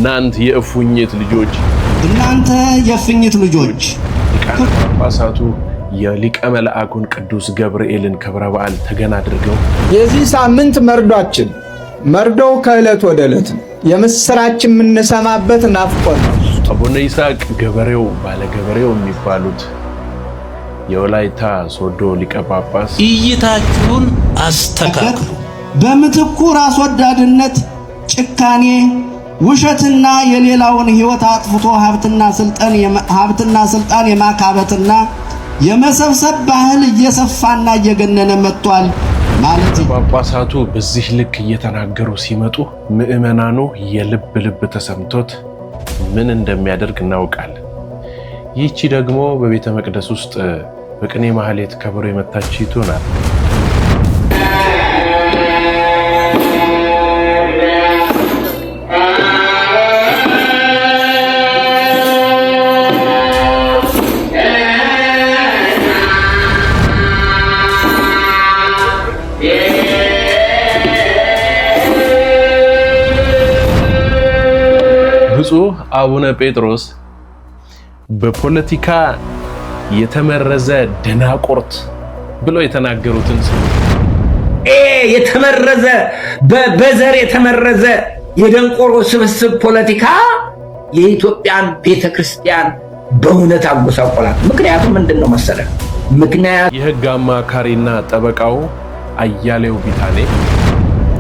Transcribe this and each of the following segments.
እናንተ የእፉኝት ልጆች ሊቃነ ጳጳሳቱ የሊቀ መላእክቱን ቅዱስ ገብርኤልን ክብረ በዓል ተገና አድርገው የዚህ ሳምንት መርዶው ከዕለት ወደ ዕለት የምስራችን የምንሰማበት ናፍቆት ነው። አቡነ ይስሐቅ ገበሬው ባለገበሬው የሚባሉት የወላይታ ሶዶ ሊቀ ጳጳስ እይታችሁን አስተካክሉ። በምትኩ ራስ ወዳድነት፣ ጭካኔ፣ ውሸትና የሌላውን ሕይወት አጥፍቶ ሀብትና ስልጣን የማካበትና የመሰብሰብ ባህል እየሰፋና እየገነነ መጥቷል ማለት ጳጳሳቱ በዚህ ልክ እየተናገሩ ሲመጡ ምእመናኑ የልብ ተሰምቶት ምን እንደሚያደርግ እናውቃለን። ይህቺ ደግሞ በቤተ መቅደስ ውስጥ በቅኔ ማህሌት ከበሮ የመታች ይቶናል። ብፁዕ አቡነ ጴጥሮስ በፖለቲካ የተመረዘ ደናቆርት ብለው የተናገሩትን የተመረዘ በዘር የተመረዘ የደንቆሮ ስብስብ ፖለቲካ የኢትዮጵያን ቤተክርስቲያን በእውነት አጎሳቆላት። ምክንያቱም ምንድነው መሰለህ? ምክንያት የሕግ አማካሪና ጠበቃው አያሌው ቢታኔ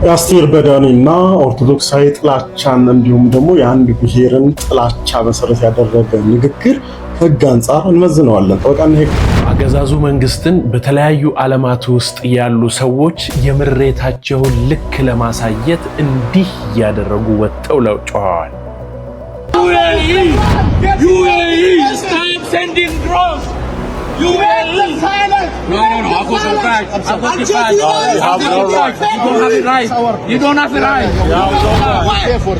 የአስቴር በዳኔና ኦርቶዶክሳዊ ጥላቻን እንዲሁም ደግሞ የአንድ ብሔርን ጥላቻ መሰረት ያደረገ ንግግር ሕግ አንጻር እንመዝነዋለን። ጠበቃና ሕግ አገዛዙ መንግስትን በተለያዩ ዓለማት ውስጥ ያሉ ሰዎች የምሬታቸውን ልክ ለማሳየት እንዲህ ያደረጉ ወጥተው ለጮኸዋል። UAE stop sending drones. You make them silent. No. I got the fact. You have no right. You don't have it right. You don't have it right.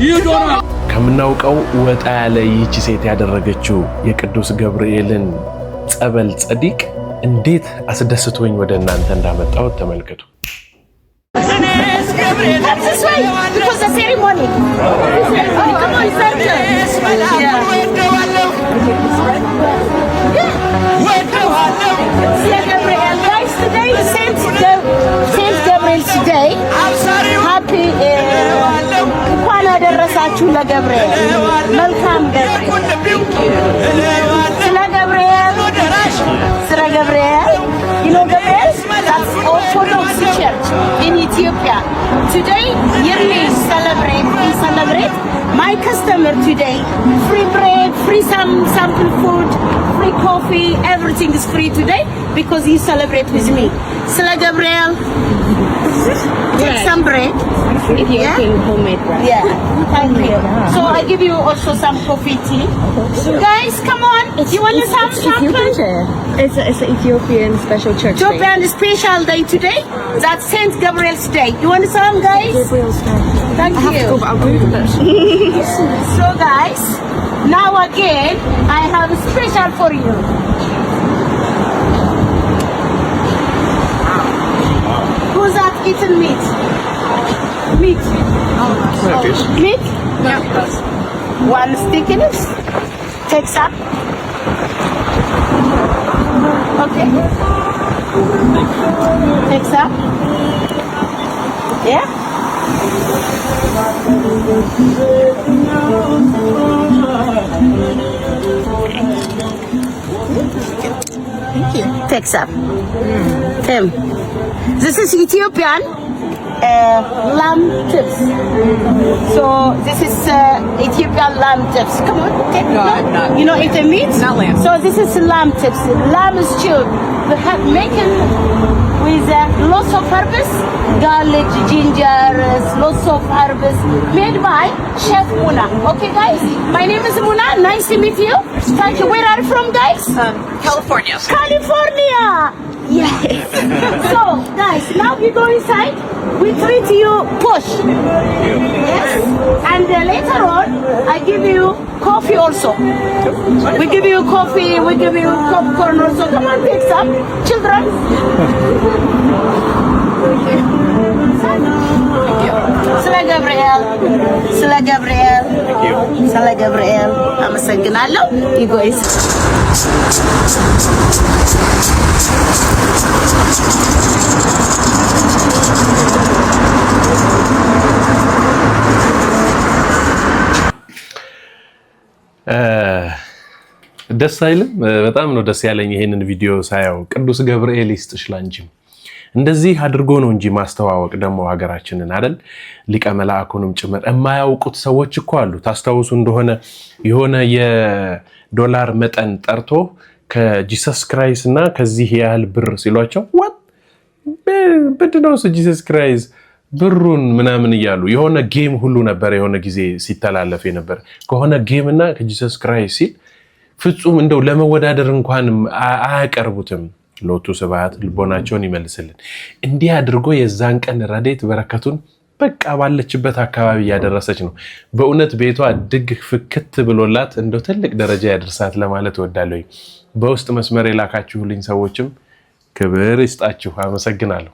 You don't have. ከምናውቀው ወጣ ያለ ይህች ሴት ያደረገችው የቅዱስ ገብርኤልን ጸበል ጸዲቅ እንዴት አስደስቶኝ ወደ እናንተ እንዳመጣው ተመልከቱ። ደረሳችሁ ለገብርኤል መልካም ገብርኤል ስለ ገብርኤል you know Gabriel that's Orthodox Church in Ethiopia today yearly celebrate my customer today free bread free sample food free coffee everything is free today because he celebrate with me sela Gabriel take some bread Ethiopian homemade bread. Yeah, thank you. So I give you also some coffee tea. So guys, come on. You want some chocolate? It's an Ethiopian special church day. Ethiopian special day today. That's Saint Gabriel's Day. You want some, guys? Gabriel's Day. Thank you. I have to go, but I'll Google it. So guys, now again, I have a special for you. Who's that eating meat? Meat. Meat? Yeah. One stickiness. Take some. Okay. Take some. Yeah. Thank you. Take some. Tim. This is Ethiopian. Lamb tips. So this is Ethiopian lamb tips. Come on, take no, I'm not. You know, it's a meat. Not lamb. So this is lamb tips. Lamb is chewed. We have making with lots of herbs, garlic, ginger, lots of herbs, made by Chef Muna. Okay, guys. My name is Muna. Nice to meet you. Thank you. Where are you from, guys? California. California. Yes. So, guys, now we go inside. We treat you push. Yes. And later on, I give you coffee also. We give you coffee. We give you popcorn also. Come on, take some, children. Sela Gabriel. ገብርኤል አመሰግናለሁ። ይጎይስ ደስ አይልም? በጣም ነው ደስ ያለኝ ይሄንን ቪዲዮ ሳያው። ቅዱስ ገብርኤል ይስጥሽ ላንቺ። እንደዚህ አድርጎ ነው እንጂ ማስተዋወቅ ደግሞ ሀገራችንን አይደል? ሊቀ መላእክቱንም ጭምር የማያውቁት ሰዎች እኮ አሉ። ታስታውሱ እንደሆነ የሆነ የዶላር መጠን ጠርቶ ከጂሰስ ክራይስት እና ከዚህ ያህል ብር ሲሏቸው what በድነው ጂሰስ ክራይስት ብሩን ምናምን እያሉ የሆነ ጌም ሁሉ ነበር የሆነ ጊዜ ሲተላለፍ ነበር ከሆነ ጌም እና ከጂሰስ ክራይስት ሲል ፍጹም እንደው ለመወዳደር እንኳን አያቀርቡትም። ሎቱ ስብሐት ልቦናቸውን ይመልስልን። እንዲህ አድርጎ የዛን ቀን ረድኤት በረከቱን በቃ ባለችበት አካባቢ ያደረሰች ነው። በእውነት ቤቷ ድግ ፍክት ብሎላት እንደው ትልቅ ደረጃ ያደርሳት ለማለት እወዳለሁ። በውስጥ መስመር የላካችሁልኝ ሰዎችም ክብር ይስጣችሁ፣ አመሰግናለሁ።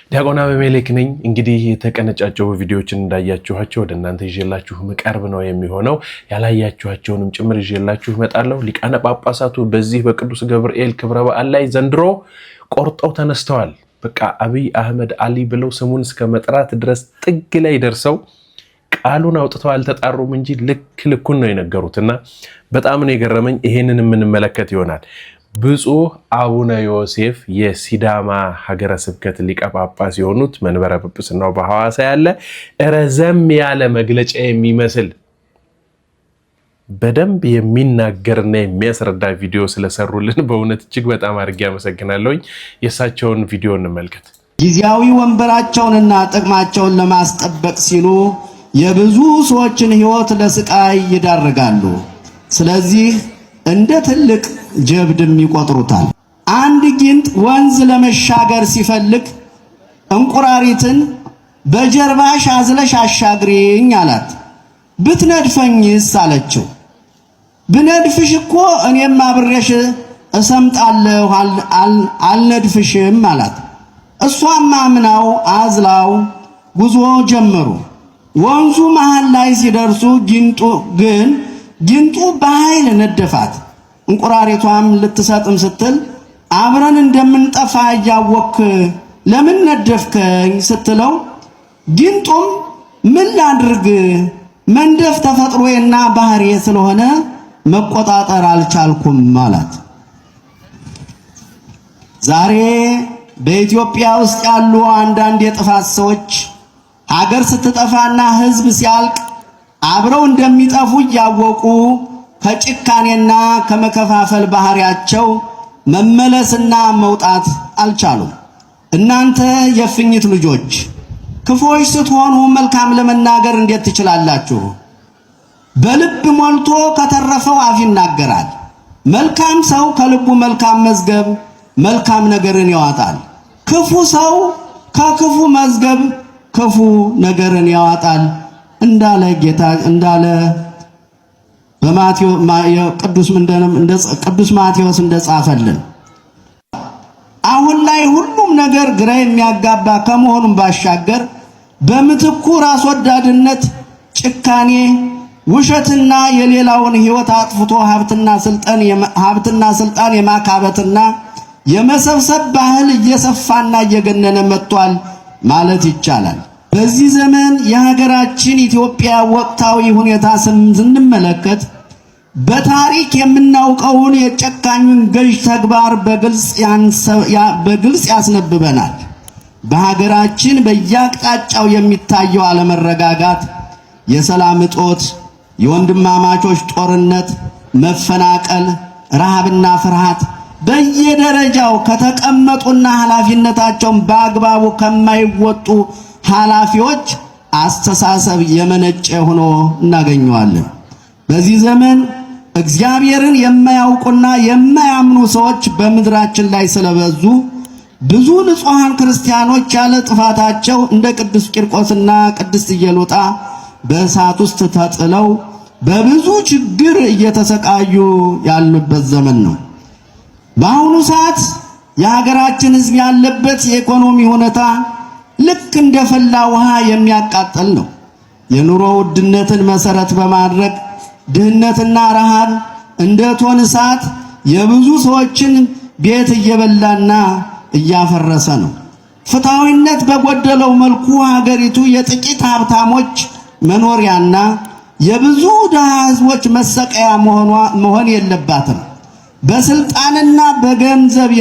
ዲያቆን አቤሜሌክ ነኝ። እንግዲህ የተቀነጫጨው ቪዲዮዎችን እንዳያችኋቸው ወደ እናንተ ይዤላችሁ መቀርብ ነው የሚሆነው። ያላያችኋቸውንም ጭምር ይዤላችሁ እመጣለሁ። ሊቃነ ጳጳሳቱ በዚህ በቅዱስ ገብርኤል ክብረ በዓል ላይ ዘንድሮ ቆርጠው ተነስተዋል። በቃ አብይ አህመድ አሊ ብለው ስሙን እስከ መጥራት ድረስ ጥግ ላይ ደርሰው ቃሉን አውጥተው አልተጣሩም እንጂ ልክ ልኩን ነው የነገሩትና በጣም ነው የገረመኝ። ይሄንን የምንመለከት ይሆናል። ብፁዕ አቡነ ዮሴፍ የሲዳማ ሀገረ ስብከት ሊቀ ጳጳስ የሆኑት መንበረ ጵጵስናው በሐዋሳ ያለ ረዘም ያለ መግለጫ የሚመስል በደንብ የሚናገርና የሚያስረዳ ቪዲዮ ስለሰሩልን በእውነት እጅግ በጣም አድርጌ አመሰግናለሁኝ። የእሳቸውን ቪዲዮ እንመልከት። ጊዜያዊ ወንበራቸውንና ጥቅማቸውን ለማስጠበቅ ሲሉ የብዙ ሰዎችን ሕይወት ለስቃይ ይዳርጋሉ። ስለዚህ እንደ ትልቅ ጀብድም ይቆጥሩታል። አንድ ጊንጥ ወንዝ ለመሻገር ሲፈልግ እንቁራሪትን በጀርባሽ አዝለሽ አሻግሪኝ አላት። ብትነድፈኝስ አለችው። ብነድፍሽ እኮ እኔም አብሬሽ እሰምጣለሁ አልነድፍሽም አላት። እሷም አምናው አዝላው ጉዞ ጀመሩ። ወንዙ መሃል ላይ ሲደርሱ ጊንጡ በኃይል ነደፋት። እንቁራሪቷም ልትሰጥም ስትል አብረን እንደምንጠፋ እያወክ ለምን ነደፍከኝ ስትለው ጊንጡም ምን ላድርግ መንደፍ ተፈጥሮዬና ባህሪዬ ስለሆነ መቆጣጠር አልቻልኩም አላት። ዛሬ በኢትዮጵያ ውስጥ ያሉ አንዳንድ የጥፋት ሰዎች ሀገር ስትጠፋና ሕዝብ ሲያልቅ አብረው እንደሚጠፉ እያወቁ ከጭካኔና ከመከፋፈል ባህሪያቸው መመለስና መውጣት አልቻሉም። እናንተ የፍኝት ልጆች ክፎች ስትሆኑ መልካም ለመናገር እንዴት ትችላላችሁ? በልብ ሞልቶ ከተረፈው አፍ ይናገራል። መልካም ሰው ከልቡ መልካም መዝገብ መልካም ነገርን ያወጣል። ክፉ ሰው ከክፉ መዝገብ ክፉ ነገርን ያወጣል እንዳለ ጌታ እንዳለ ቅዱስ ማቴዎስ እንደጻፈልን። አሁን ላይ ሁሉም ነገር ግራ የሚያጋባ ከመሆኑም ባሻገር በምትኩ ራስ ወዳድነት፣ ጭካኔ፣ ውሸትና የሌላውን ሕይወት አጥፍቶ ሀብትና ስልጣን የማካበትና የመሰብሰብ ባህል እየሰፋና እየገነነ መጥቷል ማለት ይቻላል። በዚህ ዘመን የሀገራችን ኢትዮጵያ ወቅታዊ ሁኔታ ስንመለከት በታሪክ የምናውቀውን የጨካኙን ገዥ ተግባር በግልጽ ያስነብበናል። በሀገራችን በየአቅጣጫው የሚታየው አለመረጋጋት፣ የሰላም እጦት፣ የወንድማማቾች ጦርነት፣ መፈናቀል፣ ረሃብና ፍርሃት በየደረጃው ከተቀመጡና ኃላፊነታቸውን በአግባቡ ከማይወጡ ኃላፊዎች አስተሳሰብ የመነጨ ሆኖ እናገኘዋለን። በዚህ ዘመን እግዚአብሔርን የማያውቁና የማያምኑ ሰዎች በምድራችን ላይ ስለበዙ ብዙ ንጹሐን ክርስቲያኖች ያለ ጥፋታቸው እንደ ቅዱስ ቂርቆስና ቅድስት ኢየሉጣ በእሳት ውስጥ ተጥለው በብዙ ችግር እየተሰቃዩ ያሉበት ዘመን ነው። በአሁኑ ሰዓት የሀገራችን ሕዝብ ያለበት የኢኮኖሚ ሁኔታ ልክ እንደ ፈላ ውሃ የሚያቃጥል ነው። የኑሮ ውድነትን መሰረት በማድረግ ድህነትና ረሃብ እንደ እቶን እሳት የብዙ ሰዎችን ቤት እየበላና እያፈረሰ ነው። ፍትሐዊነት በጎደለው መልኩ ሀገሪቱ የጥቂት ሀብታሞች መኖሪያና የብዙ ድሃ ሕዝቦች መሰቀያ መሆን የለባትም። በስልጣንና በገንዘብ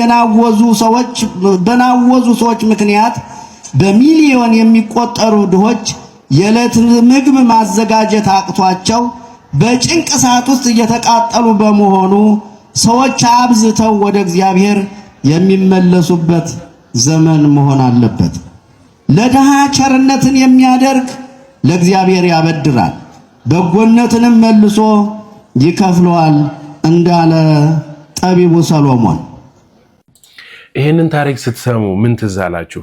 በናወዙ ሰዎች ምክንያት በሚሊዮን የሚቆጠሩ ድሆች የዕለት ምግብ ማዘጋጀት አቅቷቸው በጭንቅ እሳት ውስጥ እየተቃጠሉ በመሆኑ ሰዎች አብዝተው ወደ እግዚአብሔር የሚመለሱበት ዘመን መሆን አለበት። ለድሃ ቸርነትን የሚያደርግ ለእግዚአብሔር ያበድራል፣ በጎነትንም መልሶ ይከፍለዋል እንዳለ ጠቢቡ ሰሎሞን። ይህንን ታሪክ ስትሰሙ ምን ትዝ አላችሁ?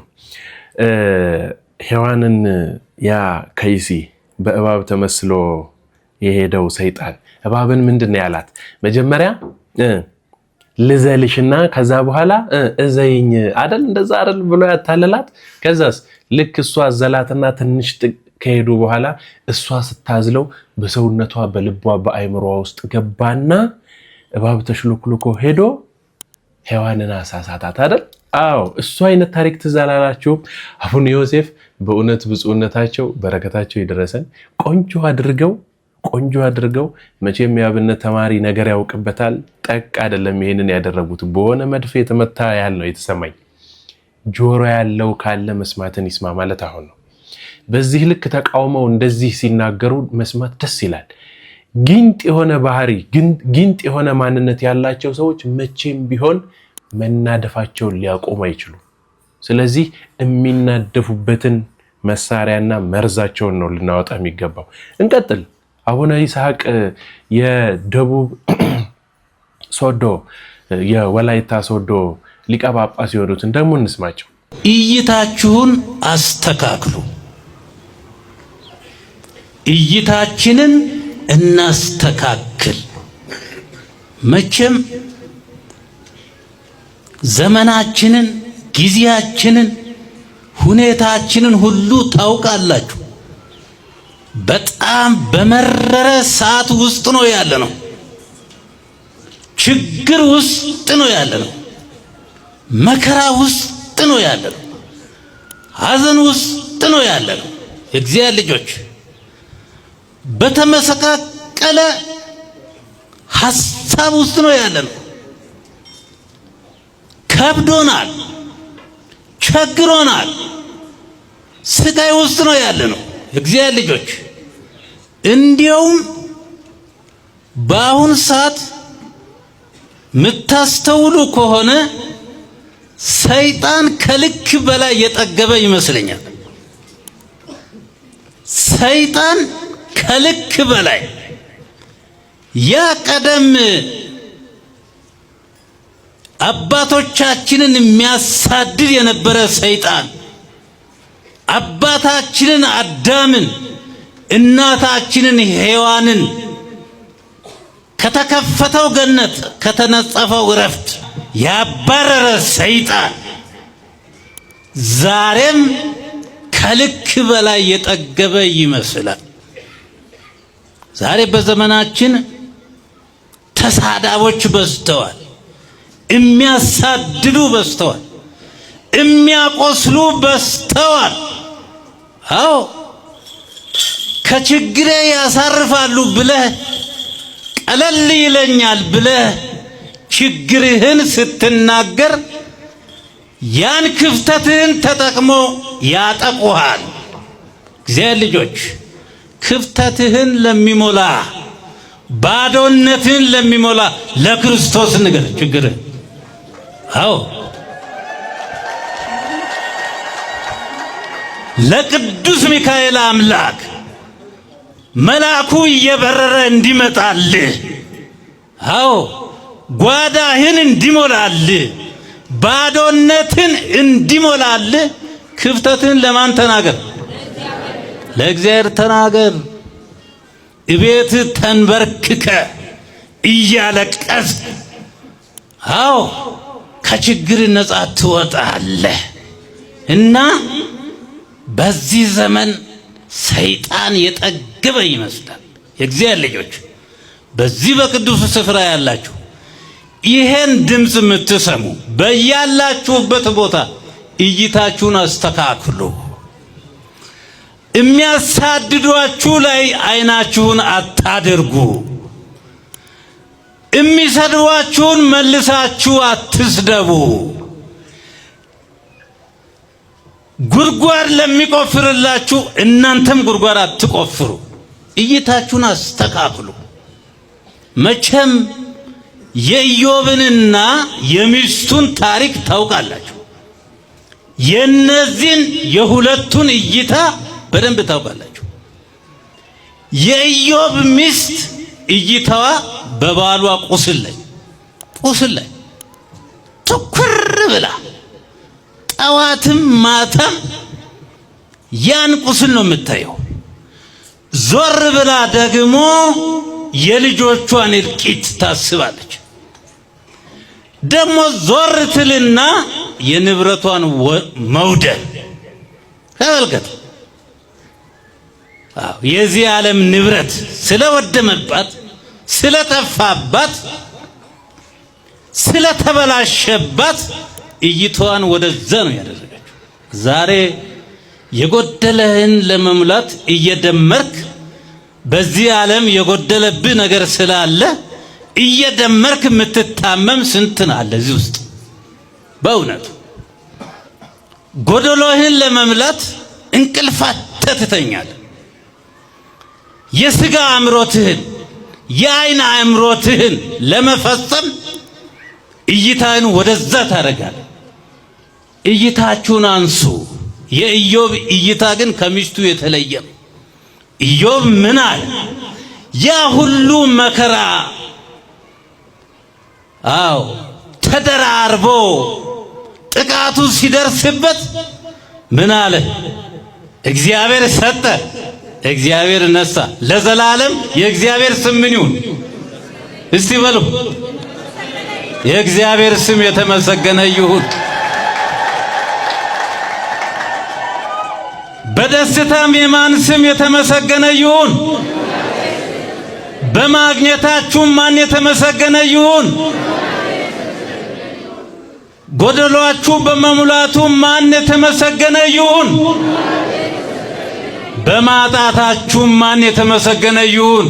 ሔዋንን ያ ከይሲ በእባብ ተመስሎ የሄደው ሰይጣን እባብን ምንድን ያላት? መጀመሪያ ልዘልሽና ከዛ በኋላ እዘይኝ አይደል እንደዛ አይደል ብሎ ያታለላት። ከዛስ ልክ እሷ አዘላትና ትንሽ ከሄዱ በኋላ እሷ ስታዝለው በሰውነቷ በልቧ በአይምሮዋ ውስጥ ገባና እባብ ተሽሎክልኮ ሄዶ ሔዋንን አሳሳታት አይደል? አዎ እሱ አይነት ታሪክ ትዝ አላላችሁም? አቡነ ዮሴፍ በእውነት ብፁዕነታቸው በረከታቸው ይደረሰን ቆንጆ አድርገው መቼም የአብነት ተማሪ ነገር ያውቅበታል። ጠቅ አይደለም ይሄንን ያደረጉት። በሆነ መድፍ የተመታ ያህል ነው የተሰማኝ። ጆሮ ያለው ካለ መስማትን ይስማ ማለት አሁን ነው። በዚህ ልክ ተቃውመው እንደዚህ ሲናገሩ መስማት ደስ ይላል። ጊንጥ የሆነ ባህሪ ጊንጥ የሆነ ማንነት ያላቸው ሰዎች መቼም ቢሆን መናደፋቸውን ሊያቆሙ አይችሉም። ስለዚህ የሚናደፉበትን መሳሪያና መርዛቸውን ነው ልናወጣ የሚገባው። እንቀጥል። አቡነ ይስሐቅ የደቡብ ሶዶ የወላይታ ሶዶ ሊቀ ጳጳስ የሆኑትን ደግሞ እንስማቸው። እይታችሁን አስተካክሉ፣ እይታችንን እናስተካክል። መቼም ዘመናችንን፣ ጊዜያችንን፣ ሁኔታችንን ሁሉ ታውቃላችሁ። በጣም በመረረ ሰዓት ውስጥ ነው ያለነው። ችግር ውስጥ ነው ያለነው። መከራ ውስጥ ነው ያለነው። ሐዘን ውስጥ ነው ያለነው። የእግዚአብሔር ልጆች በተመሰቃቀለ ሐሳብ ውስጥ ነው ያለነው። ከብዶናል፣ ቸግሮናል፣ ስቃይ ውስጥ ነው ያለነው። የእግዚአብሔር ልጆች እንዲያውም በአሁን ሰዓት የምታስተውሉ ከሆነ ሰይጣን ከልክ በላይ የጠገበ ይመስለኛል። ሰይጣን ከልክ በላይ ያ ቀደም አባቶቻችንን የሚያሳድድ የነበረ ሰይጣን አባታችንን አዳምን እናታችንን ሔዋንን ከተከፈተው ገነት ከተነጸፈው እረፍት ያባረረ ሰይጣን ዛሬም ከልክ በላይ የጠገበ ይመስላል። ዛሬ በዘመናችን ተሳዳቦች በዝተዋል፣ የሚያሳድዱ በዝተዋል፣ የሚያቆስሉ በዝተዋል። አዎ ከችግሬ ያሳርፋሉ ብለህ ቀለል ይለኛል ብለህ ችግርህን ስትናገር ያን ክፍተትህን ተጠቅሞ ያጠቁሃል። እግዚአብሔር ልጆች ክፍተትህን ለሚሞላ ባዶነትህን ለሚሞላ ለክርስቶስ ንገር ችግርህን። አዎ ለቅዱስ ሚካኤል አምላክ መልአኩ እየበረረ እንዲመጣልህ፣ አዎ ጓዳህን እንዲሞላልህ፣ ባዶነትን እንዲሞላልህ ክፍተትን ለማን ተናገር? ለእግዚአብሔር ተናገር። እቤት ተንበርክከ እያለቀስ አዎ ከችግር ነፃ ትወጣለህ። እና በዚህ ዘመን ሰይጣን የጠገበ ይመስላል። የእግዚአብሔር ልጆች በዚህ በቅዱስ ስፍራ ያላችሁ ይሄን ድምጽ የምትሰሙ በያላችሁበት ቦታ እይታችሁን አስተካክሉ። የሚያሳድዷችሁ ላይ አይናችሁን አታድርጉ። የሚሰድቧችሁን መልሳችሁ አትስደቡ። ጉድጓድ ለሚቆፍርላችሁ እናንተም ጉድጓድ አትቆፍሩ። እይታችሁን አስተካክሉ። መቼም የኢዮብንና የሚስቱን ታሪክ ታውቃላችሁ። የነዚህን የሁለቱን እይታ በደንብ ታውቃላችሁ። የኢዮብ ሚስት እይታዋ በባሏ ቁስል ላይ ትኩር ብላ ጠዋትም ማታም ያን ቁስል ነው የምታየው። ዞር ብላ ደግሞ የልጆቿን እልቂት ታስባለች። ደግሞ ዞር ትልና የንብረቷን መውደል ተመልከቱ። የዚህ ዓለም ንብረት ስለወደመባት፣ ስለጠፋባት፣ ስለተበላሸባት እይቷን ወደዛ ነው ያደረገችው። ዛሬ የጎደለህን ለመሙላት እየደመርክ በዚህ ዓለም የጎደለብህ ነገር ስላለ እየደመርክ የምትታመም ስንትን አለ እዚህ ውስጥ። በእውነቱ ጎደሎህን ለመሙላት እንቅልፋት ትተኛለህ። የሥጋ አእምሮትህን የዓይን አእምሮትህን ለመፈጸም እይታህን ወደዛ ታደርጋለህ። እይታችሁን አንሱ። የኢዮብ እይታ ግን ከሚስቱ የተለየ ነው። ኢዮብ ምን አለ? ያ ሁሉ መከራ ተደራርቦ ጥቃቱ ሲደርስበት ምን አለ? እግዚአብሔር ሰጠ፣ እግዚአብሔር ነሳ። ለዘላለም የእግዚአብሔር ስም ምን ይሁን? እስቲ በሉ። የእግዚአብሔር ስም የተመሰገነ ይሁን። በደስታም የማን ስም የተመሰገነ ይሁን? በማግኘታችሁም ማን የተመሰገነ ይሁን? ጎደሏችሁ በመሙላቱ ማን የተመሰገነ ይሁን? በማጣታችሁም ማን የተመሰገነ ይሁን?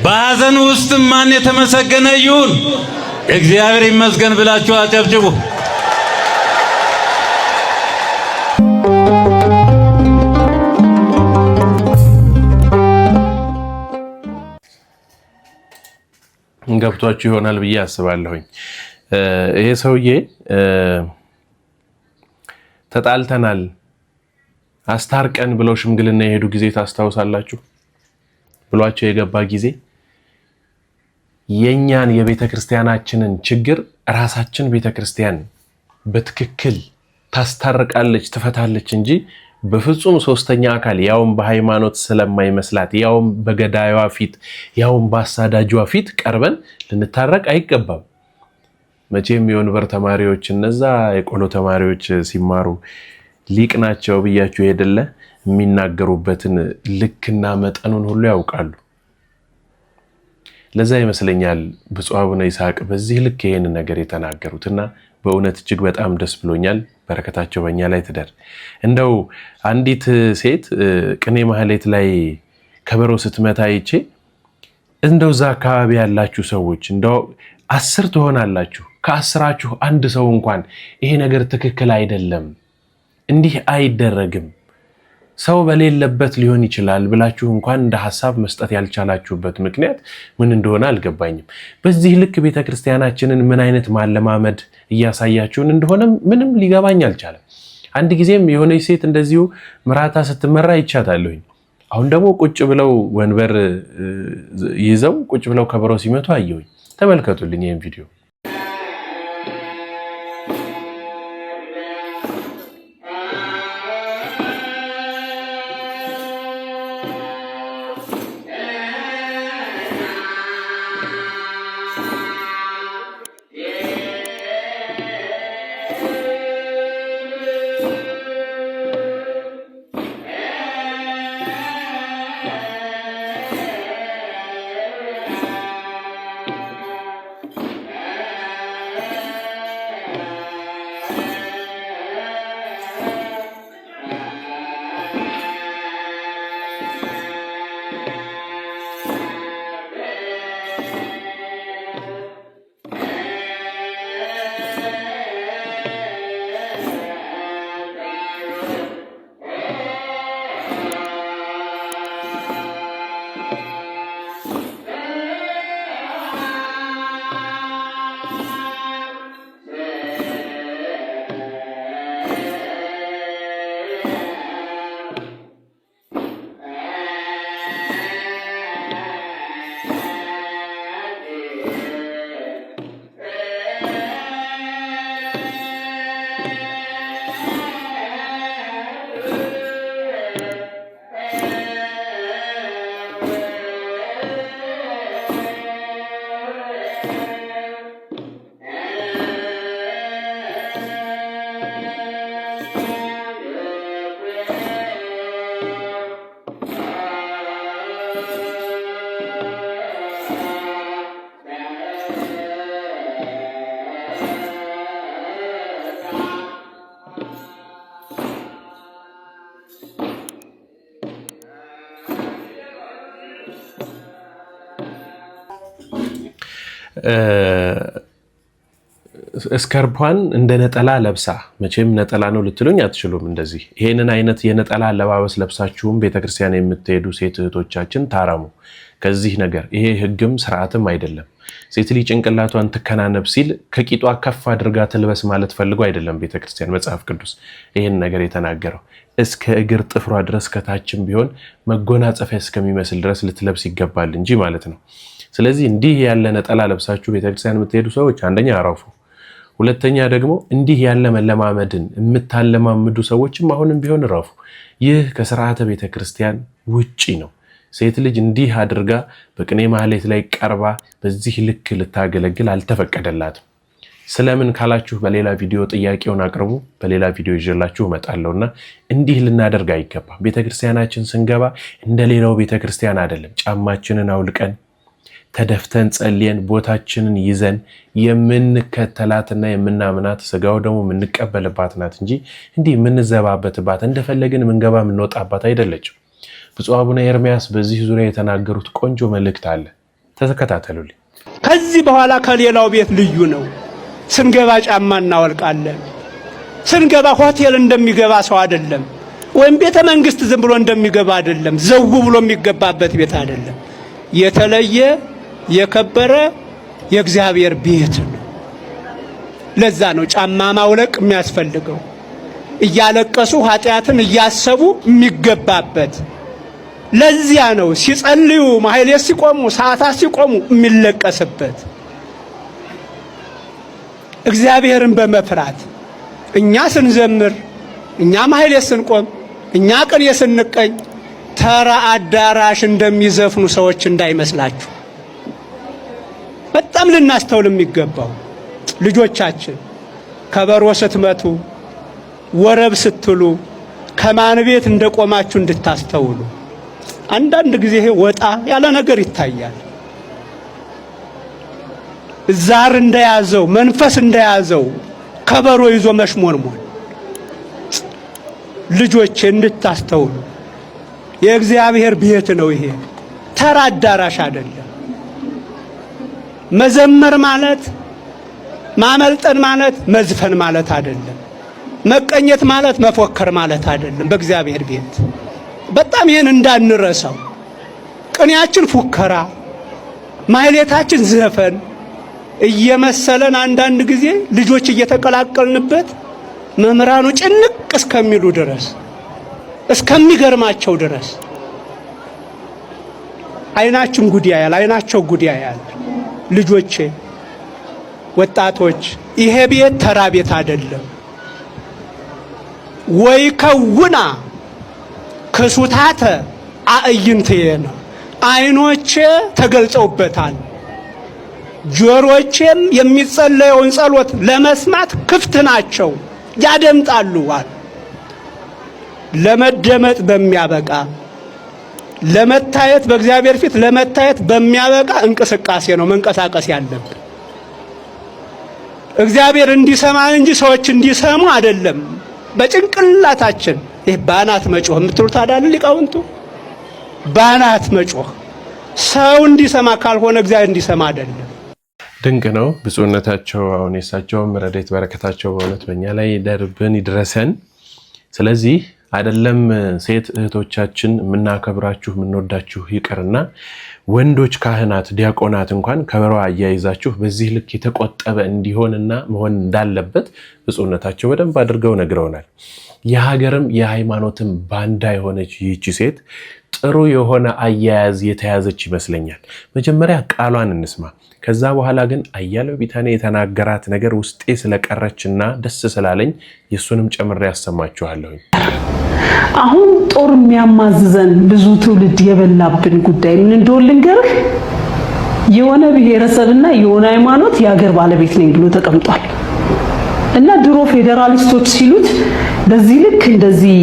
በሐዘን ውስጥ ማን የተመሰገነ ይሁን? እግዚአብሔር ይመስገን ብላችሁ አጨብጭቡ። ገብቷችሁ ይሆናል ብዬ አስባለሁኝ። ይሄ ሰውዬ ተጣልተናል አስታርቀን ብለው ሽምግልና የሄዱ ጊዜ ታስታውሳላችሁ? ብሏቸው የገባ ጊዜ የኛን የቤተ ክርስቲያናችንን ችግር ራሳችን ቤተ ክርስቲያን በትክክል ታስታርቃለች ትፈታለች እንጂ በፍጹም ሶስተኛ አካል ያውም በሃይማኖት ስለማይመስላት ያውም በገዳዩዋ ፊት ያውም በአሳዳጇ ፊት ቀርበን ልንታረቅ አይገባም። መቼም የወንበር ተማሪዎች እነዛ የቆሎ ተማሪዎች ሲማሩ ሊቅ ናቸው ብያችሁ ሄደለ የሚናገሩበትን ልክና መጠኑን ሁሉ ያውቃሉ። ለዛ ይመስለኛል ብፁዕ አቡነ ይስሐቅ በዚህ ልክ ይሄን ነገር የተናገሩትና በእውነት እጅግ በጣም ደስ ብሎኛል። በረከታቸው በእኛ ላይ ትደር። እንደው አንዲት ሴት ቅኔ ማህሌት ላይ ከበሮ ስትመታ አይቼ እንደው ዛ አካባቢ ያላችሁ ሰዎች እንደው 10 ትሆናላችሁ፣ ከ10ችሁ አንድ ሰው እንኳን ይሄ ነገር ትክክል አይደለም እንዲህ አይደረግም ሰው በሌለበት ሊሆን ይችላል ብላችሁ እንኳን እንደ ሐሳብ መስጠት ያልቻላችሁበት ምክንያት ምን እንደሆነ አልገባኝም። በዚህ ልክ ቤተክርስቲያናችንን ምን አይነት ማለማመድ እያሳያችሁን እንደሆነ ምንም ሊገባኝ አልቻለም። አንድ ጊዜም የሆነች ሴት እንደዚሁ ምራታ ስትመራ ይቻታለሁኝ። አሁን ደግሞ ቁጭ ብለው ወንበር ይዘው ቁጭ ብለው ከበሮ ሲመቱ አየሁኝ። ተመልከቱልኝ ይሄን ቪዲዮ። እስከርቧን እንደ ነጠላ ለብሳ መቼም ነጠላ ነው ልትሉኝ አትችሉም። እንደዚህ ይሄንን አይነት የነጠላ አለባበስ ለብሳችሁም ቤተክርስቲያን የምትሄዱ ሴት እህቶቻችን ታረሙ ከዚህ ነገር። ይሄ ህግም ስርዓትም አይደለም። ሴት ልጅ ጭንቅላቷን ትከናነብ ሲል ከቂጧ ከፍ አድርጋ ትልበስ ማለት ፈልጎ አይደለም ቤተክርስቲያን መጽሐፍ ቅዱስ ይሄን ነገር የተናገረው። እስከ እግር ጥፍሯ ድረስ ከታችም ቢሆን መጎናጸፊያ እስከሚመስል ድረስ ልትለብስ ይገባል እንጂ ማለት ነው። ስለዚህ እንዲህ ያለ ነጠላ ለብሳችሁ ቤተክርስቲያን የምትሄዱ ሰዎች አንደኛ አረፉ፣ ሁለተኛ ደግሞ እንዲህ ያለ መለማመድን የምታለማምዱ ሰዎችም አሁንም ቢሆን ረፉ። ይህ ከሥርዓተ ቤተክርስቲያን ውጪ ነው። ሴት ልጅ እንዲህ አድርጋ በቅኔ ማህሌት ላይ ቀርባ በዚህ ልክ ልታገለግል አልተፈቀደላትም። ስለምን ካላችሁ በሌላ ቪዲዮ ጥያቄውን አቅርቡ፣ በሌላ ቪዲዮ ይዤላችሁ እመጣለሁና እንዲህ ልናደርግ አይገባም። ቤተክርስቲያናችን ስንገባ እንደሌላው ቤተክርስቲያን አይደለም። ጫማችንን አውልቀን ተደፍተን ጸልየን ቦታችንን ይዘን የምንከተላትና የምናምናት ስጋው ደግሞ የምንቀበልባት ናት እንጂ እንዲህ የምንዘባበትባት እንደፈለግን ምንገባ የምንወጣባት አይደለችም። ብፁዕ አቡነ ኤርምያስ በዚህ ዙሪያ የተናገሩት ቆንጆ መልእክት አለ። ተከታተሉልኝ። ከዚህ በኋላ ከሌላው ቤት ልዩ ነው። ስንገባ ጫማ እናወልቃለን። ስንገባ ሆቴል እንደሚገባ ሰው አይደለም፣ ወይም ቤተ መንግስት ዝም ብሎ እንደሚገባ አይደለም፣ ዘው ብሎ የሚገባበት ቤት አይደለም። የተለየ የከበረ የእግዚአብሔር ቤት ነው። ለዛ ነው ጫማ ማውለቅ የሚያስፈልገው። እያለቀሱ ኃጢአትን እያሰቡ የሚገባበት። ለዚያ ነው ሲጸልዩ ማህሌት ሲቆሙ ሰዓታት ሲቆሙ የሚለቀስበት። እግዚአብሔርን በመፍራት እኛ ስንዘምር፣ እኛ ማህሌት ስንቆም፣ እኛ ቅኔ ስንቀኝ ተራ አዳራሽ እንደሚዘፍኑ ሰዎች እንዳይመስላችሁ። በጣም ልናስተውል የሚገባው ልጆቻችን ከበሮ ስትመቱ፣ ወረብ ስትሉ ከማን ቤት እንደቆማችሁ እንድታስተውሉ። አንዳንድ ጊዜ ወጣ ያለ ነገር ይታያል። ዛር እንደያዘው መንፈስ እንደያዘው ከበሮ ይዞ መሽሞንሞን። ልጆቼ እንድታስተውሉ፣ የእግዚአብሔር ቤት ነው ይሄ፣ ተራ አዳራሽ አይደለም። መዘመር ማለት ማመልጠን ማለት መዝፈን ማለት አይደለም። መቀኘት ማለት መፎከር ማለት አይደለም። በእግዚአብሔር ቤት በጣም ይሄን እንዳንረሳው። ቅኔያችን ፉከራ፣ ማህሌታችን ዘፈን እየመሰለን አንዳንድ ጊዜ ልጆች እየተቀላቀልንበት መምህራኑ ጭንቅ እስከሚሉ ድረስ እስከሚገርማቸው ድረስ አይናችን ጉድ ያያል፣ አይናቸው ጉድ ያያል። ልጆቼ፣ ወጣቶች ይሄ ቤት ተራ ቤት አይደለም። ወይ ከውና ክሱታተ አዕይንትየ ነው። አይኖቼ ተገልጸውበታል፣ ጆሮቼም የሚጸለየውን ጸሎት ለመስማት ክፍት ናቸው፣ ያደምጣሉ። ለመደመጥ በሚያበቃ ለመታየት በእግዚአብሔር ፊት ለመታየት በሚያበቃ እንቅስቃሴ ነው መንቀሳቀስ ያለብን። እግዚአብሔር እንዲሰማን እንጂ ሰዎች እንዲሰሙ አይደለም። በጭንቅላታችን ይሄ ባናት መጮህ የምትሉት አይደል ሊቃውንቱ? ባናት መጮህ ሰው እንዲሰማ ካልሆነ እግዚአብሔር እንዲሰማ አይደለም። ድንቅ ነው። ብፁዕነታቸው አሁን የሳቸውም ረድኤት በረከታቸው በእውነት በእኛ ላይ ይደርብን ይድረሰን። ስለዚህ አይደለም ሴት እህቶቻችን የምናከብራችሁ የምንወዳችሁ ይቅርና ወንዶች ካህናት፣ ዲያቆናት እንኳን ከበሮ አያይዛችሁ በዚህ ልክ የተቆጠበ እንዲሆንና መሆን እንዳለበት ብፁዕነታቸው በደንብ አድርገው ነግረውናል። የሀገርም የሃይማኖትም ባንዳ የሆነች ይህቺ ሴት ጥሩ የሆነ አያያዝ የተያዘች ይመስለኛል። መጀመሪያ ቃሏን እንስማ። ከዛ በኋላ ግን አያሌው ቢታንያ የተናገራት ነገር ውስጤ ስለቀረችና ደስ ስላለኝ የሱንም ጨምሬ ያሰማችኋለሁ። አሁን ጦር የሚያማዝዘን ብዙ ትውልድ የበላብን ጉዳይ ምን እንደሆነ ልንገርህ። የሆነ ብሔረሰብና የሆነ ሃይማኖት የሀገር ባለቤት ነኝ ብሎ ተቀምጧል። እና ድሮ ፌዴራሊስቶች ሲሉት በዚህ ልክ እንደዚህ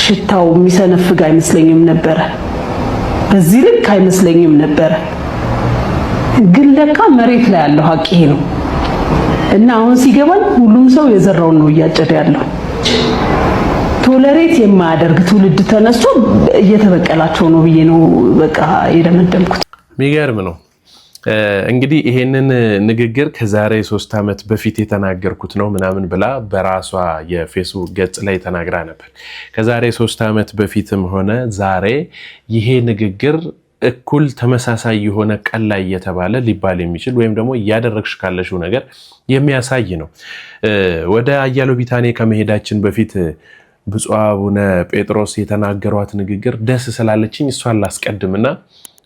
ሽታው የሚሰነፍግ አይመስለኝም ነበረ። በዚህ ልክ አይመስለኝም ነበር። ግን ለካ መሬት ላይ ያለው ሀቅ ይሄ ነው እና አሁን ሲገባኝ ሁሉም ሰው የዘራውን ነው እያጨደ ያለው። ቶለሬት የማያደርግ ትውልድ ተነስቶ እየተበቀላቸው ነው ብዬ ነው በቃ የደመደምኩት። የሚገርም ነው። እንግዲህ ይሄንን ንግግር ከዛሬ 3 ዓመት በፊት የተናገርኩት ነው ምናምን ብላ በራሷ የፌስቡክ ገጽ ላይ ተናግራ ነበር። ከዛሬ 3 ዓመት በፊትም ሆነ ዛሬ ይሄ ንግግር እኩል ተመሳሳይ የሆነ ቀን ላይ የተባለ ሊባል የሚችል ወይም ደግሞ ያደረግሽ ካለሽው ነገር የሚያሳይ ነው። ወደ አያሌው ቢታኔ ከመሄዳችን በፊት ብፁዕ አቡነ ጴጥሮስ የተናገሯት ንግግር ደስ ስላለችኝ እሷን ላስቀድምና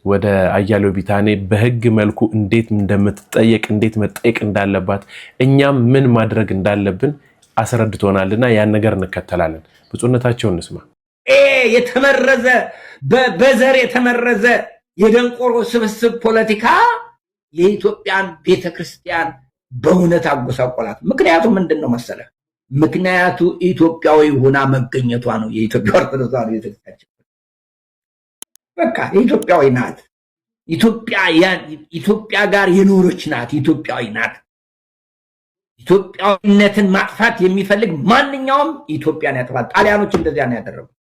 ወደ አያሌው ቢታኔ በህግ መልኩ እንዴት እንደምትጠየቅ እንዴት መጠየቅ እንዳለባት እኛም ምን ማድረግ እንዳለብን አስረድቶናልና ያን ነገር እንከተላለን። ብፁዕነታቸውን እንስማ። የተመረዘ በዘር የተመረዘ የደንቆሮ ስብስብ ፖለቲካ የኢትዮጵያን ቤተክርስቲያን በእውነት አጎሳቆላት። ምክንያቱ ምንድነው መሰለ? ምክንያቱ ኢትዮጵያዊ ሆና መገኘቷ ነው። የኢትዮጵያ ኦርቶዶክስ ተዋሕዶ ቤተክርስቲያን በቃ ኢትዮጵያዊ ናት። ኢትዮጵያ ጋር የኖረች ናት። ኢትዮጵያዊ ናት። ኢትዮጵያዊነትን ማጥፋት የሚፈልግ ማንኛውም ኢትዮጵያን ያጥፋል። ጣሊያኖች እንደዚያ ነው ያደረጉት።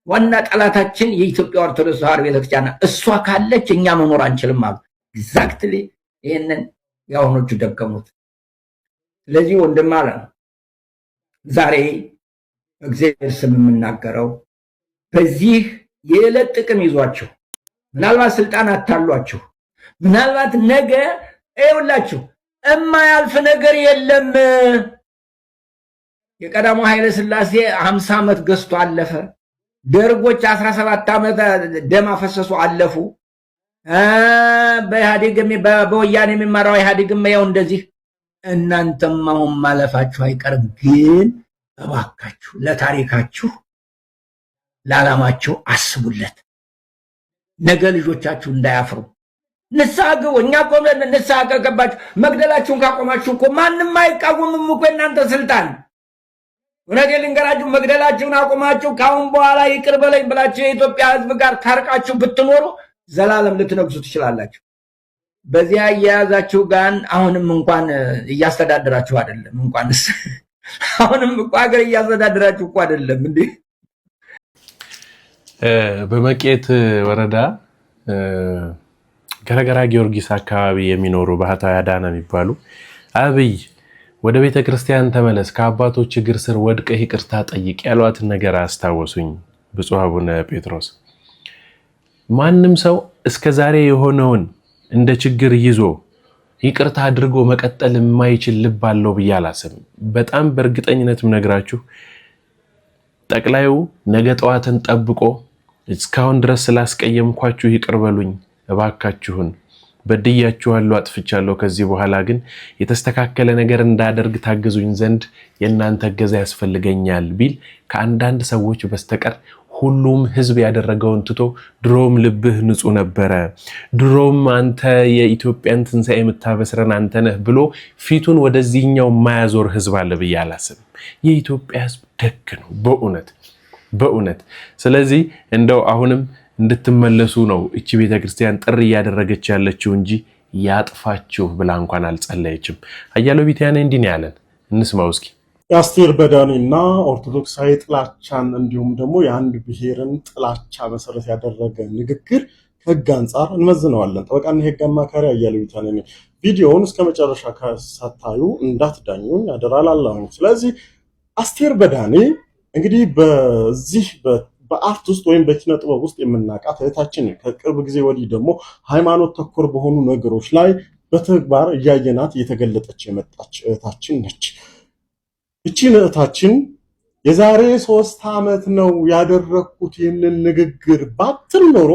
ዋና ጠላታችን የኢትዮጵያ ኦርቶዶክስ ተዋሕዶ ቤተክርስቲያን እሷ ካለች እኛ መኖር አንችልም ማለት ኤግዛክትሊ ይሄንን ያውኖቹ ደገሙት። ስለዚህ ወንድም አለ ዛሬ እግዚአብሔር ስም የምናገረው በዚህ የዕለት ጥቅም ይዟችሁ ምናልባት ስልጣን አታሏችሁ ምናልባት ነገ አይውላችሁ እማያልፍ ነገር የለም። የቀዳማዊ ኃይለ ሥላሴ 50 ዓመት ገዝቶ አለፈ። ደርጎች 17 ዓመት ደም አፈሰሱ አለፉ። በወያኔ የሚመራው ኢህአዴግም ያው እንደዚህ። እናንተም አሁን ማለፋችሁ አይቀርም። ግን እባካችሁ ለታሪካችሁ ለዓላማችሁ አስቡለት። ነገ ልጆቻችሁ እንዳያፍሩ ንስሐ ግቡ። እኛ ቆመን ንስሐ ከገባችሁ መግደላችሁን ካቆማችሁ እኮ ማንም አይቃወምም እኮ እናንተ ስልጣን። እውነቴን ልንገራችሁ፣ መግደላችሁን አቆማችሁ ካሁን በኋላ ይቅር በለኝ ብላችሁ የኢትዮጵያ ሕዝብ ጋር ታርቃችሁ ብትኖሩ ዘላለም ልትነግሱ ትችላላችሁ። በዚያ እያያዛችሁ ጋር አሁንም እንኳን እያስተዳደራችሁ አይደለም። እንኳንስ አሁንም እኮ ሀገር እያስተዳደራችሁ እኮ አይደለም እንዴ። በመቄት ወረዳ ገረገራ ጊዮርጊስ አካባቢ የሚኖሩ ባህታዊ አዳነ የሚባሉ አብይ ወደ ቤተ ክርስቲያን ተመለስ፣ ከአባቶች እግር ስር ወድቀህ ይቅርታ ጠይቅ ያሏትን ነገር አስታወሱኝ ብፁዕ አቡነ ጴጥሮስ። ማንም ሰው እስከዛሬ የሆነውን እንደ ችግር ይዞ ይቅርታ አድርጎ መቀጠል የማይችል ልብ አለው ብዬ አላስብም። በጣም በእርግጠኝነትም ነግራችሁ ጠቅላዩ ነገ ጠዋትን ጠብቆ እስካሁን ድረስ ስላስቀየምኳችሁ ይቅር በሉኝ እባካችሁን፣ በድያችኋለሁ፣ አጥፍቻለሁ፣ ከዚህ በኋላ ግን የተስተካከለ ነገር እንዳደርግ ታግዙኝ ዘንድ የእናንተ እገዛ ያስፈልገኛል ቢል ከአንዳንድ ሰዎች በስተቀር ሁሉም ህዝብ ያደረገውን ትቶ ድሮም ልብህ ንጹህ ነበረ፣ ድሮም አንተ የኢትዮጵያን ትንሣኤ የምታበስረን አንተ ነህ ብሎ ፊቱን ወደዚህኛው ማያዞር ህዝብ አለ ብዬ አላስብም። የኢትዮጵያ ህዝብ ደግ ነው በእውነት። ስለዚህ እንደው አሁንም እንድትመለሱ ነው እቺ ቤተክርስቲያን ጥሪ እያደረገች ያለችው እንጂ ያጥፋችሁ ብላ እንኳን አልጸለየችም። አያሌው ቢታኔ እንዲህ ነው ያለን፣ እንስማው እስኪ። የአስቴር በዳኔና ኦርቶዶክሳዊ ጥላቻን እንዲሁም ደግሞ የአንድ ብሔርን ጥላቻ መሰረት ያደረገ ንግግር ከህግ አንጻር እንመዝነዋለን። ጠበቃና የህግ አማካሪ አያሌው ቢታኔ ነኝ። ቪዲዮውን እስከ መጨረሻ ሳታዩ እንዳትዳኙኝ አደራላለሁ። ስለዚህ አስቴር በዳኔ እንግዲህ በዚህ በአርት ውስጥ ወይም በኪነ ጥበብ ውስጥ የምናውቃት እህታችን፣ ከቅርብ ጊዜ ወዲህ ደግሞ ሃይማኖት ተኮር በሆኑ ነገሮች ላይ በተግባር እያየናት እየተገለጠች የመጣች እህታችን ነች። እቺን እህታችን የዛሬ 3 ዓመት ነው ያደረኩት ይህንን ንግግር ባትል ኖሮ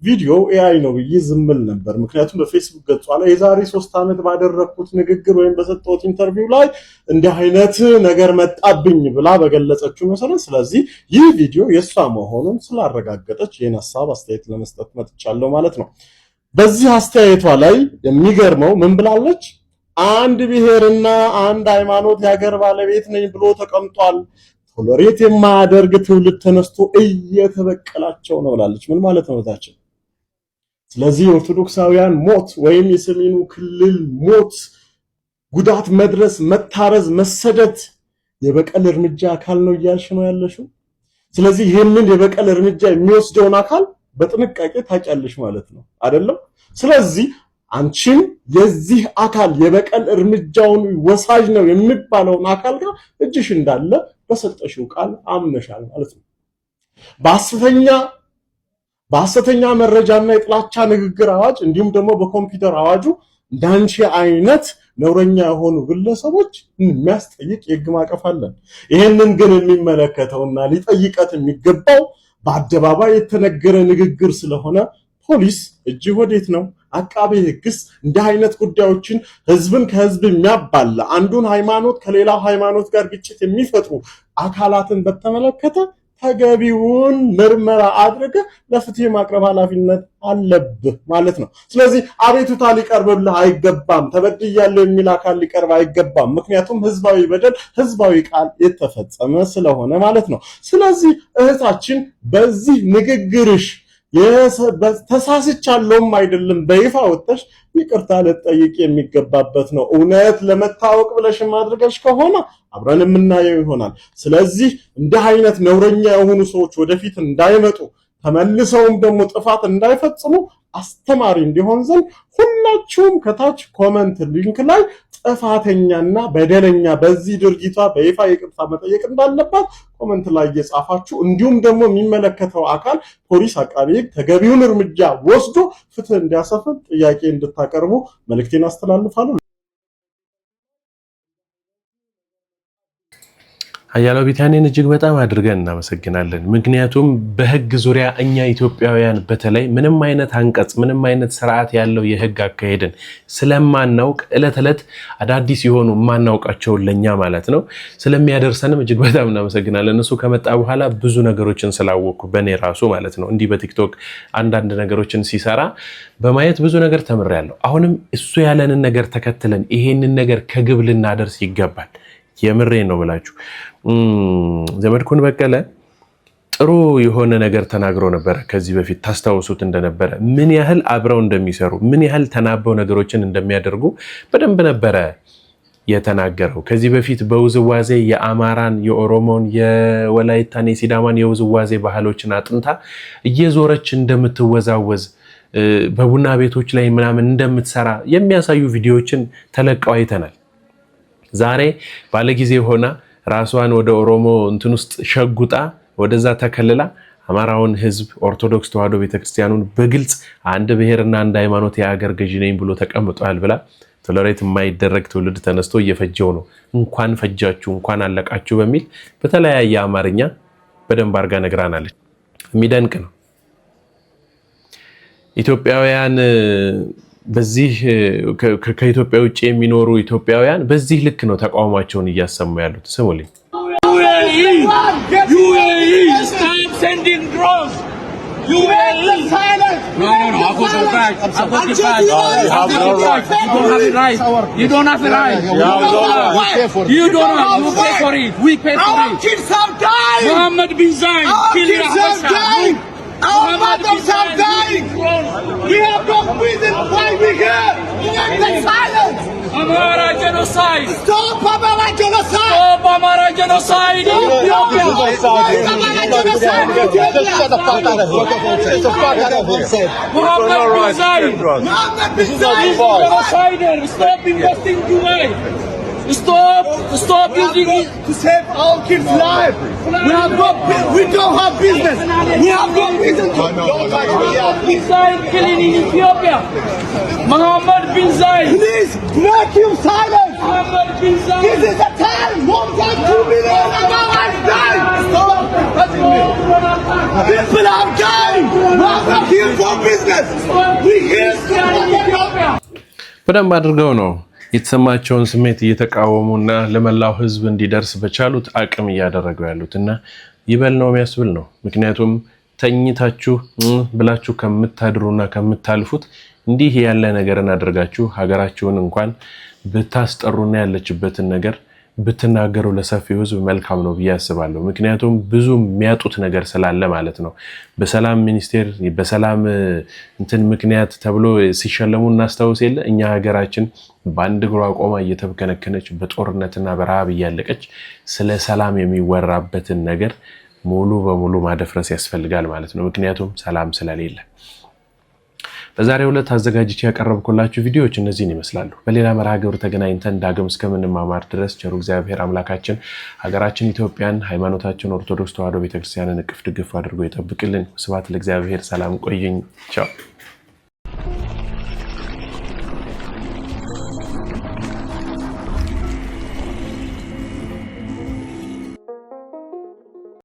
ቪዲዮ ኤአይ ነው ብዬ ዝምል ነበር። ምክንያቱም በፌስቡክ ገጿ ላይ የዛሬ 3 ዓመት ባደረኩት ንግግር ወይም በሰጠሁት ኢንተርቪው ላይ እንዲህ አይነት ነገር መጣብኝ ብላ በገለጸችው መሰረት፣ ስለዚህ ይህ ቪዲዮ የሷ መሆኑን ስላረጋገጠች ይህን ሐሳብ አስተያየት ለመስጠት መጥቻለሁ ማለት ነው። በዚህ አስተያየቷ ላይ የሚገርመው ምን ብላለች? አንድ ብሔርና አንድ ሃይማኖት የሀገር ባለቤት ነኝ ብሎ ተቀምጧል። ቶለሬት የማያደርግ ትውልድ ተነስቶ እየተበቀላቸው ነው ብላለች። ምን ማለት ነው ታችን? ስለዚህ ኦርቶዶክሳውያን ሞት ወይም የሰሜኑ ክልል ሞት፣ ጉዳት መድረስ፣ መታረዝ፣ መሰደት የበቀል እርምጃ አካል ነው እያልሽ ነው ያለሽው። ስለዚህ ይህንን የበቀል እርምጃ የሚወስደውን አካል በጥንቃቄ ታውቂያለሽ ማለት ነው አይደለም? ስለዚህ አንቺም የዚህ አካል የበቀል እርምጃውን ወሳጅ ነው የሚባለውን አካል ጋር እጅሽ እንዳለ በሰጠሽው ቃል አምነሻል ማለት ነው። በሐሰተኛ መረጃና የጥላቻ ንግግር አዋጅ እንዲሁም ደግሞ በኮምፒውተር አዋጁ እንዳንቺ አይነት ነውረኛ የሆኑ ግለሰቦች የሚያስጠይቅ የህግ ማዕቀፍ አለን። ይሄንን ግን የሚመለከተውና ሊጠይቀት የሚገባው በአደባባይ የተነገረ ንግግር ስለሆነ ፖሊስ እጅ ወዴት ነው? አቃቤ ህግስ እንዲህ አይነት ጉዳዮችን ህዝብን ከህዝብ የሚያባላ አንዱን ሃይማኖት ከሌላው ሃይማኖት ጋር ግጭት የሚፈጥሩ አካላትን በተመለከተ ተገቢውን ምርመራ አድርገ ለፍትህ ማቅረብ ኃላፊነት አለብህ ማለት ነው። ስለዚህ አቤቱታ ሊቀርብልህ አይገባም፣ ተበድያለሁ የሚል አካል ሊቀርብ አይገባም። ምክንያቱም ህዝባዊ በደል ህዝባዊ ቃል የተፈጸመ ስለሆነ ማለት ነው። ስለዚህ እህታችን በዚህ ንግግርሽ ተሳስቻለሁም አይደለም በይፋ ወጥተሽ ይቅርታ ልትጠይቂ የሚገባበት ነው። እውነት ለመታወቅ ብለሽ ማድረግሽ ከሆነ አብረን የምናየው ይሆናል። ስለዚህ እንዲህ አይነት ነውረኛ የሆኑ ሰዎች ወደፊት እንዳይመጡ ተመልሰውም ደግሞ ጥፋት እንዳይፈጽሙ አስተማሪ እንዲሆን ዘንድ ሁላችሁም ከታች ኮሜንት ሊንክ ላይ ጥፋተኛና በደለኛ በዚህ ድርጊቷ በይፋ ይቅርታ መጠየቅ እንዳለባት ኮሜንት ላይ እየጻፋችሁ እንዲሁም ደግሞ የሚመለከተው አካል ፖሊስ፣ አቃቤ ሕግ ተገቢውን እርምጃ ወስዶ ፍትህ እንዲያሰፍን ጥያቄ እንድታቀርቡ መልእክቴን አስተላልፋለሁ። አያሌው ቢታኔን እጅግ በጣም አድርገን እናመሰግናለን። ምክንያቱም በህግ ዙሪያ እኛ ኢትዮጵያውያን በተለይ ምንም አይነት አንቀጽ ምንም አይነት ስርዓት ያለው የህግ አካሄድን ስለማናውቅ እለት እለት አዳዲስ የሆኑ ማናውቃቸውን ለኛ ማለት ነው ስለሚያደርሰንም እጅግ በጣም እናመሰግናለን። እሱ ከመጣ በኋላ ብዙ ነገሮችን ስላወቅኩ በኔ ራሱ ማለት ነው እንዲህ በቲክቶክ አንዳንድ ነገሮችን ሲሰራ በማየት ብዙ ነገር ተምሬያለሁ። አሁንም እሱ ያለንን ነገር ተከትለን ይሄንን ነገር ከግብ ልናደርስ ይገባል። የምሬ ነው ብላችሁ ዘመድኩን በቀለ ጥሩ የሆነ ነገር ተናግሮ ነበር። ከዚህ በፊት ታስታውሱት እንደነበረ ምን ያህል አብረው እንደሚሰሩ ምን ያህል ተናበው ነገሮችን እንደሚያደርጉ በደንብ ነበረ የተናገረው። ከዚህ በፊት በውዝዋዜ የአማራን፣ የኦሮሞን፣ የወላይታን፣ የሲዳማን የውዝዋዜ ባህሎችን አጥንታ እየዞረች እንደምትወዛወዝ በቡና ቤቶች ላይ ምናምን እንደምትሰራ የሚያሳዩ ቪዲዮዎችን ተለቀው አይተናል። ዛሬ ባለጊዜ ሆና ራሷን ወደ ኦሮሞ እንትን ውስጥ ሸጉጣ ወደዛ ተከልላ አማራውን ህዝብ ኦርቶዶክስ ተዋሕዶ ቤተክርስቲያኑን በግልጽ አንድ ብሔርና አንድ ሃይማኖት የአገር ገዢ ነኝ ብሎ ተቀምጧል ብላ ቶለሬት የማይደረግ ትውልድ ተነስቶ እየፈጀው ነው። እንኳን ፈጃችሁ እንኳን አለቃችሁ በሚል በተለያየ አማርኛ በደንብ አርጋ ነግራናለች። የሚደንቅ ነው። ኢትዮጵያውያን በዚህ ከኢትዮጵያ ውጭ የሚኖሩ ኢትዮጵያውያን በዚህ ልክ ነው ተቃውሟቸውን እያሰሙ ያሉት። ስሙልኝ። UAE stop sending drones. UAE silence. No. I go to back. You don't have it right. You don't have it right. You don't have. You pay for it. We pay for it. Our kids have died. Mohammed bin Zayed. Our kids have died. Our mothers have died. We have no reason why we're here. The silence. Amara genocide. Stop Amara genocide. Stop Amara genocide. Ethiopia. Amara genocide. Shut the fuck out of here. Mohammed bin Zayed. Mohammed bin Zayed. Genocider. Stop investing in Dubai. Stop using it to save our kids' lives. We don't have business. We have no reason to. Mohammed bin Zayed killing in Ethiopia. Mohammed bin Zayed. Please make him silent. Mohammed bin Zayed. This is the time. 1.2 million Americans died. Stop touching me. People are dying. We are not here for business. We here for Ethiopia. በደንብ አድርገው ነው የተሰማቸውን ስሜት እየተቃወሙና ለመላው ህዝብ እንዲደርስ በቻሉት አቅም እያደረገው ያሉትና ይበል ነው የሚያስብል ነው። ምክንያቱም ተኝታችሁ ብላችሁ ከምታድሩና ከምታልፉት እንዲህ ያለ ነገርን አድርጋችሁ ሀገራችሁን እንኳን ብታስጠሩና ያለችበትን ነገር ብትናገሩ ለሰፊው ህዝብ መልካም ነው ብዬ አስባለሁ። ምክንያቱም ብዙ የሚያጡት ነገር ስላለ ማለት ነው። በሰላም ሚኒስቴር በሰላም እንትን ምክንያት ተብሎ ሲሸለሙ እናስታውስ የለ እኛ ሀገራችን በአንድ እግሯ ቆማ እየተብከነከነች በጦርነትና በረሃብ እያለቀች ስለ ሰላም የሚወራበትን ነገር ሙሉ በሙሉ ማደፍረስ ያስፈልጋል ማለት ነው። ምክንያቱም ሰላም ስለሌለ። በዛሬው ዕለት አዘጋጅቼ ያቀረብኩላችሁ ቪዲዮዎች እነዚህን ይመስላሉ። በሌላ መርሃ ግብር ተገናኝተን ዳግም እስከምንማማር ድረስ ቸሩ እግዚአብሔር አምላካችን ሀገራችን ኢትዮጵያን፣ ሃይማኖታችን ኦርቶዶክስ ተዋሕዶ ቤተክርስቲያንን እቅፍ ድግፍ አድርጎ ይጠብቅልን። ስብሐት ለእግዚአብሔር። ሰላም ቆይኝ። ቻው